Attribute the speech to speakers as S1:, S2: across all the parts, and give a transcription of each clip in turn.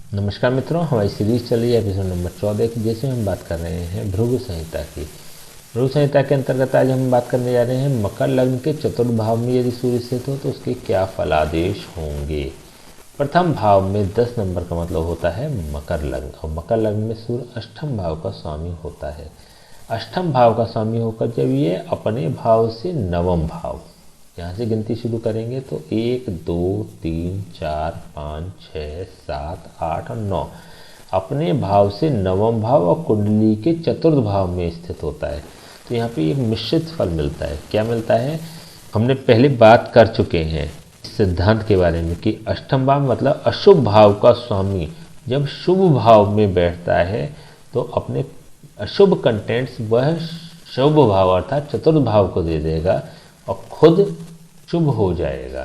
S1: नमस्कार मित्रों, हमारी सीरीज चल रही है एपिसोड नंबर 14 की, जैसे हम बात कर रहे हैं भृगु संहिता की। भृगु संहिता के अंतर्गत आज हम बात करने जा रहे हैं मकर लग्न के चतुर्थ भाव में यदि सूर्य स्थित हो तो उसके क्या फलादेश होंगे। प्रथम भाव में 10 नंबर का मतलब होता है मकर लग्न, और मकर लग्न में सूर्य अष्टम भाव का स्वामी होता है। अष्टम भाव का स्वामी होकर जब ये अपने भाव से नवम भाव, यहाँ से गिनती शुरू करेंगे तो 1 2 3 4 5 6 7 8 और 9 अपने भाव से नवम भाव और कुंडली के चतुर्थ भाव में स्थित होता है। तो यहाँ पे एक मिश्रित फल मिलता है। क्या मिलता है, हमने पहले बात कर चुके हैं इस सिद्धांत के बारे में कि अष्टम भाव मतलब अशुभ भाव का स्वामी जब शुभ भाव में बैठता है तो अपने अशुभ कंटेंट्स वह शुभ भाव अर्थात चतुर्थ भाव को दे देगा और खुद शुभ हो जाएगा।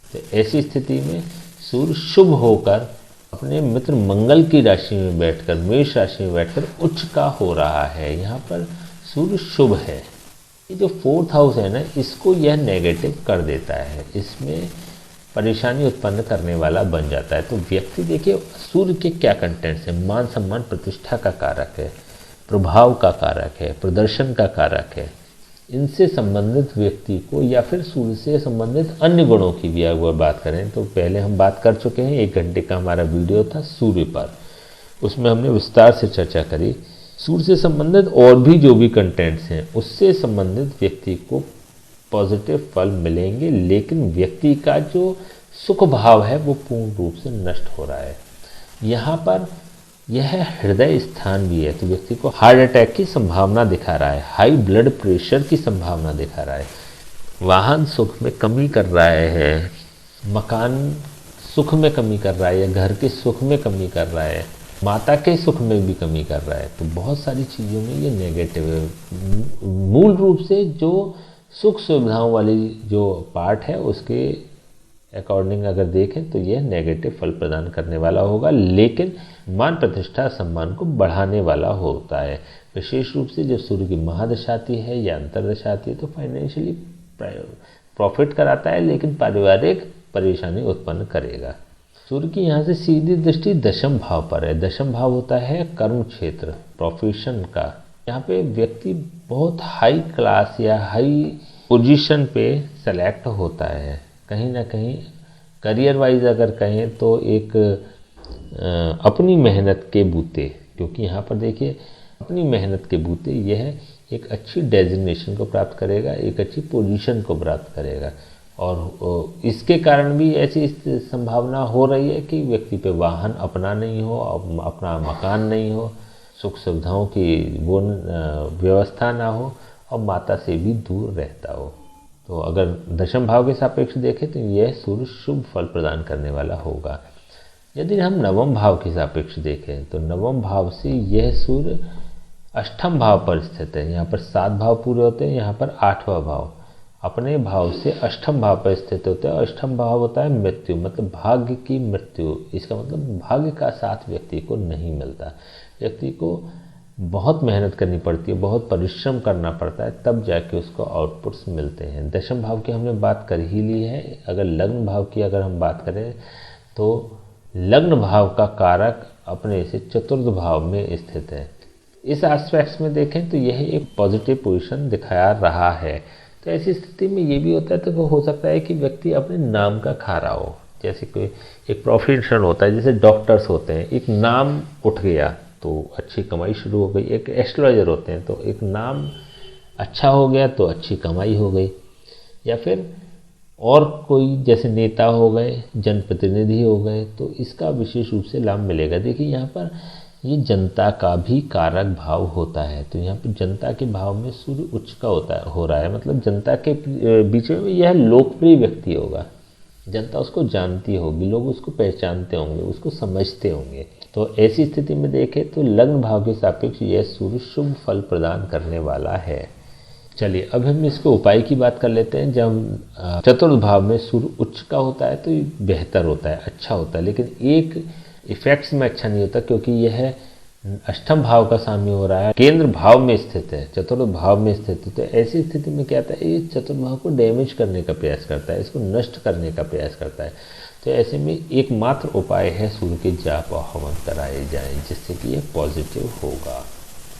S1: तो ऐसी स्थिति में सूर्य शुभ होकर अपने मित्र मंगल की राशि में बैठकर, मेष राशि में बैठकर उच्च का हो रहा है। यहाँ पर सूर्य शुभ है। ये जो 4th हाउस है ना, इसको यह नेगेटिव कर देता है, इसमें परेशानी उत्पन्न करने वाला बन जाता है। तो व्यक्ति देखिए सूर्य के क्या कंटेंट्स हैं। मान सम्मान प्रतिष्ठा का कारक है, प्रभाव का कारक है, प्रदर्शन का कारक है। इनसे संबंधित व्यक्ति को या फिर सूर्य से संबंधित अन्य गुणों की भी अगर बात करें तो पहले हम बात कर चुके हैं, 1 घंटे का हमारा वीडियो था सूर्य पर, उसमें हमने विस्तार से चर्चा करी। सूर्य से संबंधित और भी जो भी कंटेंट्स हैं उससे संबंधित व्यक्ति को पॉजिटिव फल मिलेंगे, लेकिन व्यक्ति का जो सुख भाव है वो पूर्ण रूप से नष्ट हो रहा है। यहाँ पर यह हृदय स्थान भी है, तो व्यक्ति को हार्ट अटैक की संभावना दिखा रहा है, हाई ब्लड प्रेशर की संभावना दिखा रहा है, वाहन सुख में कमी कर रहा है, मकान सुख में कमी कर रहा है या घर के सुख में कमी कर रहा है, माता के सुख में भी कमी कर रहा है। तो बहुत सारी चीज़ों में ये नेगेटिव है। मूल रूप से जो सुख सुविधाओं वाली जो पार्ट है उसके अकॉर्डिंग अगर देखें तो यह नेगेटिव फल प्रदान करने वाला होगा, लेकिन मान प्रतिष्ठा सम्मान को बढ़ाने वाला होता है। विशेष रूप से जब सूर्य की महादशा आती है या अंतर्दशा आती है तो फाइनेंशियली प्रॉफिट कराता है, लेकिन पारिवारिक परेशानी उत्पन्न करेगा। सूर्य की यहाँ से सीधी दृष्टि दशम भाव पर है। दशम भाव होता है कर्म क्षेत्र, प्रोफेशन का। यहाँ पे व्यक्ति बहुत हाई क्लास या हाई पोजीशन पे सेलेक्ट होता है। कहीं ना कहीं करियर वाइज अगर कहें तो एक अपनी मेहनत के बूते, क्योंकि यहाँ पर देखिए अपनी मेहनत के बूते यह एक अच्छी डेजिग्नेशन को प्राप्त करेगा, एक अच्छी पोजीशन को प्राप्त करेगा। और इसके कारण भी ऐसी संभावना हो रही है कि व्यक्ति पे वाहन अपना नहीं हो, अपना मकान नहीं हो, सुख सुविधाओं की वो व्यवस्था ना हो और माता से भी दूर रहता हो। तो अगर दशम भाव के सापेक्ष देखें तो यह सूर्य शुभ फल प्रदान करने वाला होगा। यदि हम नवम भाव के सापेक्ष देखें तो नवम भाव से यह सूर्य अष्टम भाव पर स्थित है। यहाँ पर 7 भाव पूरे होते हैं, यहाँ पर 8वां भाव अपने भाव से अष्टम भाव पर स्थित होता है। अष्टम भाव होता है मृत्यु, मतलब भाग्य की मृत्यु। इसका मतलब भाग्य का साथ व्यक्ति को नहीं मिलता। व्यक्ति को बहुत मेहनत करनी पड़ती है, बहुत परिश्रम करना पड़ता है, तब जाके उसको आउटपुट्स मिलते हैं। दशम भाव की हमने बात कर ही ली है। अगर लग्न भाव की अगर हम बात करें तो लग्न भाव का कारक अपने से चतुर्थ भाव में स्थित है। इस एस्पेक्ट्स में देखें तो यह एक पॉजिटिव पोजीशन दिखा रहा है। तो ऐसी स्थिति में ये भी होता है, तो वो हो सकता है कि व्यक्ति अपने नाम का खा रहा हो। जैसे कोई एक प्रोफेशन होता है, जैसे डॉक्टर्स होते हैं, एक नाम उठ गया तो अच्छी कमाई शुरू हो गई। एक एस्ट्रोलॉजर होते हैं तो एक नाम अच्छा हो गया तो अच्छी कमाई हो गई। या फिर और कोई जैसे नेता हो गए, जनप्रतिनिधि हो गए, तो इसका विशेष रूप से लाभ मिलेगा। देखिए यहाँ पर ये जनता का भी कारक भाव होता है। तो यहाँ पर जनता के भाव में सूर्य उच्च का हो रहा है, मतलब जनता के बीच में यह लोकप्रिय व्यक्ति होगा। जनता उसको जानती होगी, लोग उसको पहचानते होंगे, उसको समझते होंगे। तो ऐसी स्थिति में देखें तो लग्न भाव के सापेक्ष यह सूर्य शुभ फल प्रदान करने वाला है। चलिए अब हम इसके उपाय की बात कर लेते हैं। जब चतुर्थ भाव में सूर्य उच्च का होता है तो ये बेहतर होता है, अच्छा होता है, लेकिन एक इफेक्ट्स में अच्छा नहीं होता, क्योंकि यह अष्टम भाव का स्वामी हो रहा है, केंद्र भाव में स्थित है, चतुर्थ भाव में स्थित है। तो ऐसी स्थिति में क्या होता है, ये चतुर्थ भाव को डैमेज करने का प्रयास करता है, इसको नष्ट करने का प्रयास करता है। तो ऐसे में एकमात्र उपाय है सूर्य के जाप और हवन कराए जाएं, जिससे कि यह पॉजिटिव होगा।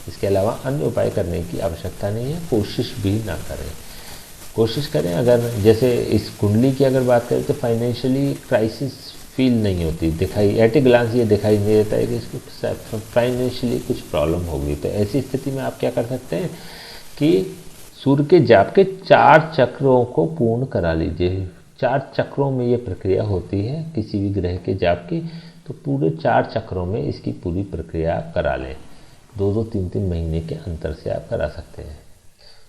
S1: इसके अलावा अन्य उपाय करने की आवश्यकता नहीं है, कोशिश भी ना करें। कोशिश करें, अगर जैसे इस कुंडली की अगर बात करें तो फाइनेंशियली क्राइसिस फील नहीं होती, दिखाई एट ए ग्लांस ये दिखाई नहीं देता है कि इसको फाइनेंशियली कुछ प्रॉब्लम होगी। तो ऐसी स्थिति में आप क्या कर सकते हैं कि सूर्य के जाप के 4 चक्रों को पूर्ण करा लीजिए। 4 चक्रों में ये प्रक्रिया होती है किसी भी ग्रह के जाप की, तो पूरे 4 चक्रों में इसकी पूरी प्रक्रिया आप करा लें। 2-2, 3-3 महीने के अंतर से आप करा सकते हैं।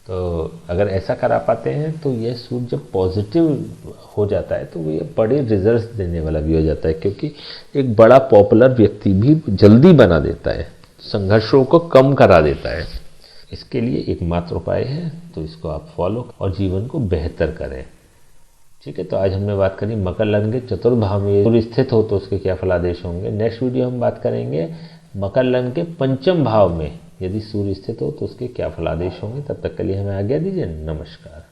S1: तो अगर ऐसा करा पाते हैं तो यह सूर्य जब पॉजिटिव हो जाता है तो ये बड़े रिजल्ट्स देने वाला भी हो जाता है, क्योंकि एक बड़ा पॉपुलर व्यक्ति भी जल्दी बना देता है, संघर्षों को कम करा देता है। इसके लिए एकमात्र उपाय है, तो इसको आप फॉलो और जीवन को बेहतर करें। ठीक है, तो आज हमने बात करी मकर लग्न के चतुर्थ भाव में सूर्य स्थित हो तो उसके क्या फलादेश होंगे। नेक्स्ट वीडियो हम बात करेंगे मकर लग्न के पंचम भाव में यदि सूर्य स्थित हो तो उसके क्या फलादेश होंगे। तब तक के लिए हमें आज्ञा दीजिए। नमस्कार।